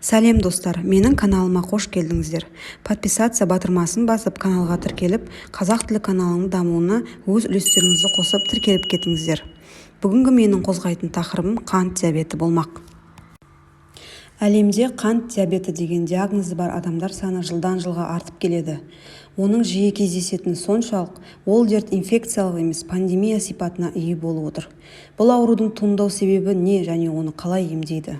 Сәлем достар, менің каналыма қош келдіңіздер. Подписация батырмасын басып каналға тіркеліп, қазақ тілі каналының дамуына өз үлестеріңізді қосып тіркеліп кетіңіздер. Бүгінгі менің қозғайтын тақырыбым қант диабеті болмақ. Әлемде қант диабеті деген диагнозы бар адамдар саны жылдан жылға артып келеді. Оның жиі кездесетіні соншалық, ол дерт инфекциялық емес, пандемия сипатына ие болып отыр. Бұл аурудың туындау себебі не және оны қалай емдейді?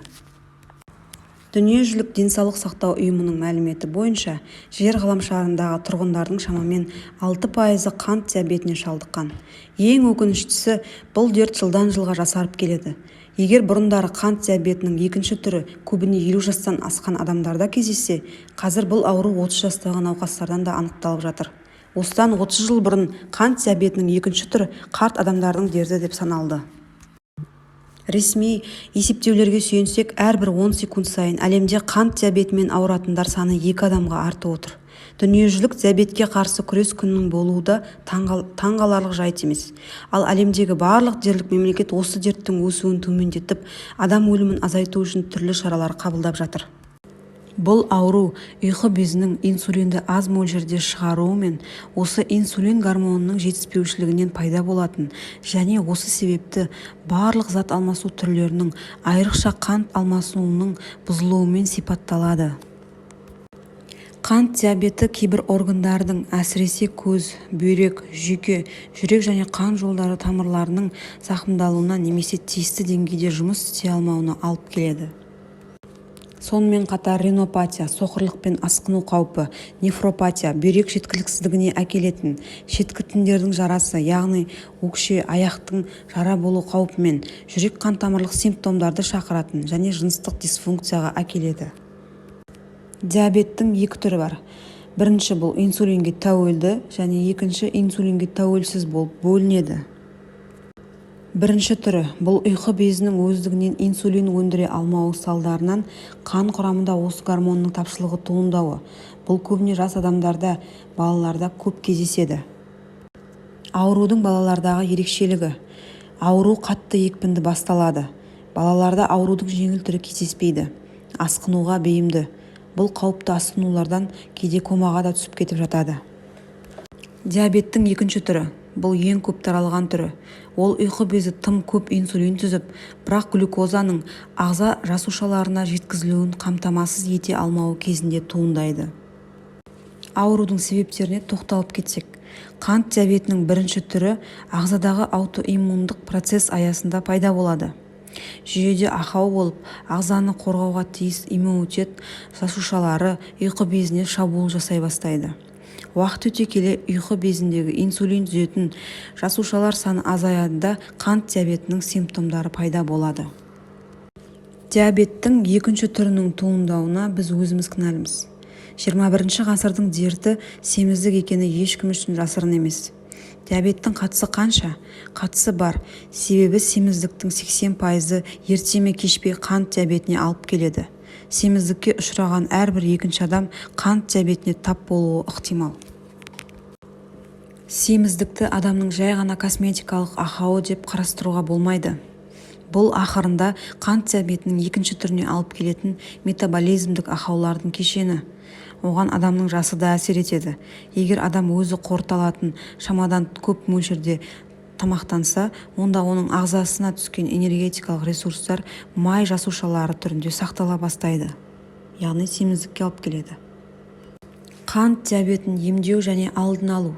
Дүниежүзілік денсаулық сақтау ұйымының мәліметі бойынша, жер ғаламшарындағы тұрғындардың шамамен 6% қант диабетіне шалдыққан. Ең өкініштісі, бұл дерт жылдан жылға жасарып келеді. Егер бұрындары қант диабетінің екінші түрі көбіне 50 жастан асқан адамдарда кездессе, қазір бұл ауру 30 жастағы науқастардан да анықталып жатыр. Осыдан 30 жыл бұрын қант диабетінің екінші түрі қарт адамдардың дерті деп саналды. Ресми есептеулерге сүйенсек, әрбір 10 секунд сайын әлемде қант диабетімен ауыратындар саны 2 адамға артып отыр. Дүниежүзілік диабетке қарсы күрес күнінің болуы да таңғаларлық жайт емес. Ал әлемдегі барлық дерлік мемлекет осы дерттің өсуін төмендетіп, адам өлімін азайту үшін түрлі шаралар қабылдап жатыр. Бұл ауру ұйқы безінің инсулинді аз мөлшерде шығаруымен, осы инсулин гормонының жетіспеушілігінен пайда болатын және осы себепті барлық зат алмасу түрлерінің, айрықша қант алмасуының бұзылуымен сипатталады. Қант диабеті кейбір органдардың, әсіресе көз, бүйрек, жүйке, жүрек және қан жолдары тамырларының зақымдалуына немесе тиісті деңгейде жұмыс істей алмауына алып келеді. Сонымен қатар ринопатия, соқырлық пен асқыну қаупі, нефропатия, бүйрек жеткіліксіздігіне әкелетін, шеткі тіндердің жарасы, яғни өкше, аяқтың жара болу қаупімен, жүрек қан тамырлық симптомдарды шақыратын және жыныстық дисфункцияға әкеледі. Диабеттің екі түрі бар. Бірінші бұл инсулинге тәуелді және екінші инсулинге тәуелсіз болып бөлінеді. Бірінші түрі бұл ұйқы безінің өздігінен инсулин өндіре алмауы салдарынан қан құрамында осы гормонның тапшылығы туындауы. Бұл көбіне жас адамдарда, балаларда көп кездеседі. Аурудың балалардағы ерекшелігі. Ауру қатты екпінді басталады. Балаларда аурудың жеңіл түрі кездеспейді. Асқынуға бейімді. Бұл қауіпті асқынулардан кейде комаға да түсіп кетіп жатады. Диабеттің екінші түрі. Бұл ең көп таралған түрі. Ол ұйқы безі тым көп инсулин түзіп, бірақ глюкозаның ағза жасушаларына жеткізілуін қамтамасыз ете алмауы кезінде туындайды. Аурудың себептеріне тоқталып кетсек, қант диабетінің бірінші түрі ағзадағы аутоиммундық процесс аясында пайда болады. Жүйеде ақау болып, ағзаны қорғауға тиіс иммунитет жасушалары ұйқы безіне шабуыл жасай бастайды. Уақыт өте келе ұйқы безіндегі инсулин түзетін жасушалар саны азаяды да қант диабетінің симптомдары пайда болады. Диабеттің екінші түрінің туындауына біз өзіміз кінәліміз. 21 ғасырдың дерті семіздік екені ешкім үшін жасырын емес. Диабеттің қатысы қанша? Қатысы бар, себебі семіздіктің 80% ерте ме кеш пе қант диабетіне алып келеді. Семіздікке ұшыраған әрбір екінші адам қант диабетіне тап болуы ықтимал. Семіздікті адамның жай ғана косметикалық ақауы деп қарастыруға болмайды. Бұл ақырында қант диабетінің екінші түріне алып келетін метаболизмдік ақаулардың кешені. Оған адамның жасы да әсер етеді. Егер адам өзі қорыталатын шамадан көп мөлшерде тамақтанса, онда оның ағзасына түскен энергетикалық ресурстар май жасушалары түрінде сақтала бастайды. Яғни семіздікке алып келеді. Қант диабетін емдеу және алдын алу.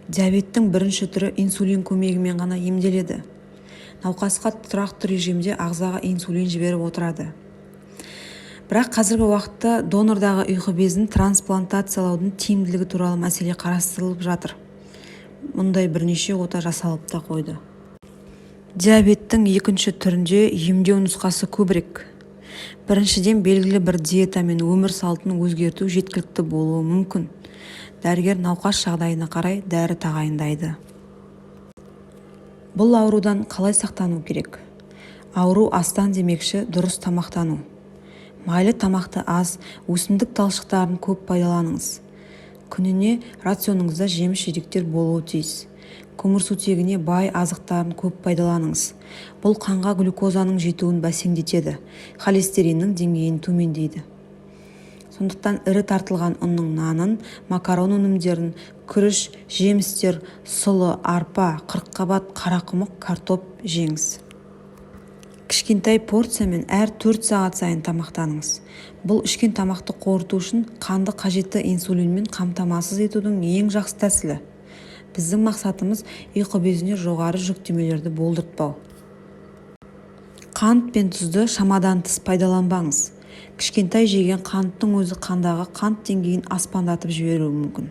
Диабеттің бірінші түрі инсулин көмегімен ғана емделеді. Науқасқа тұрақты режимде ағзаға инсулин жіберіп отырады. Бірақ қазіргі уақытта донордағы ұйқы безін трансплантациялаудың тиімділігі туралы мәселе қарастырылып жатыр. Мұндай бірнеше ота жасалып та қойды. Диабеттің екінші түрінде емдеу нұсқасы көбірек. Біріншіден белгілі бір диета мен өмір салтын өзгерту жеткілікті болуы мүмкін. Дәрігер науқас жағдайына қарай дәрі тағайындайды. Бұл аурудан қалай сақтану керек? Ауру астан демекші дұрыс тамақтану. Майлы тамақты аз, өсімдік талшықтарын көп пайдаланыңыз. Күніне рационыңызда жеміс-жидектер болуы тиіс. Көмірсутегіне бай азықтарын көп пайдаланыңыз. Бұл қанға глюкозаның жетуін бәсеңдетеді, холестериннің деңгейін төмендейді. Сондықтан ірі тартылған ұнның нанын, макарон өнімдерін, күріш, жемістер, сұлы, арпа, қырыққабат, қарақұмық, картоп жеңіз. Кішкентай порциямен әр 4 сағат сайын тамақтаныңыз. Бұл ішкен тамақты қорыту үшін қанды қажетті инсулинмен қамтамасыз етудің ең жақсы тәсілі. Біздің мақсатымыз ұйқы безіне жоғары жүктемелерді болдыртпау. Қант пен тұзды шамадан тыс пайдаланбаңыз. Кішкентай жеген қанттың өзі қандағы қант деңгейін аспандатып жіберуі мүмкін.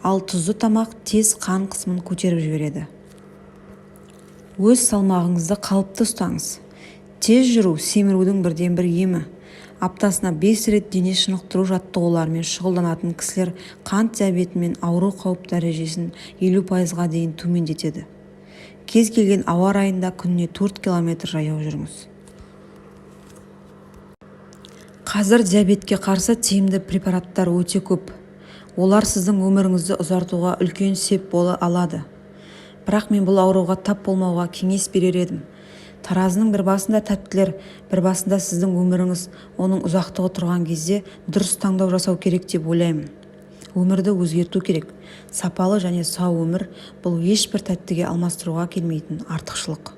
Ал тұзды тамақ тез қан қысымын көтеріп жібереді. Өз салмағыңызды қалыпты ұстаңыз. Тез жүру семірудің бірден-бір емі. Аптасына 5 рет дене шынықтыру жаттығуларымен шұғылданатын кісілер қант диабетімен ауру қауіп дәрежесін 50%-ға дейін төмендетеді. Кез келген ауа райында күніне 4 км жаяу жүріңіз. Қазір диабетке қарсы тиімді препараттар өте көп. Олар сіздің өміріңізді ұзартуға үлкен сеп бола алады. Бірақ мен бұл ауруға тап болмауға кеңес берер едім. Таразының бір басында тәттілер, бір басында сіздің өміріңіз, оның ұзақтығы тұрған кезде дұрыс таңдау жасау керек деп ойлаймын. Өмірді өзгерту керек. Сапалы және сау өмір бұл ешбір тәттіге алмастыруға келмейтін артықшылық.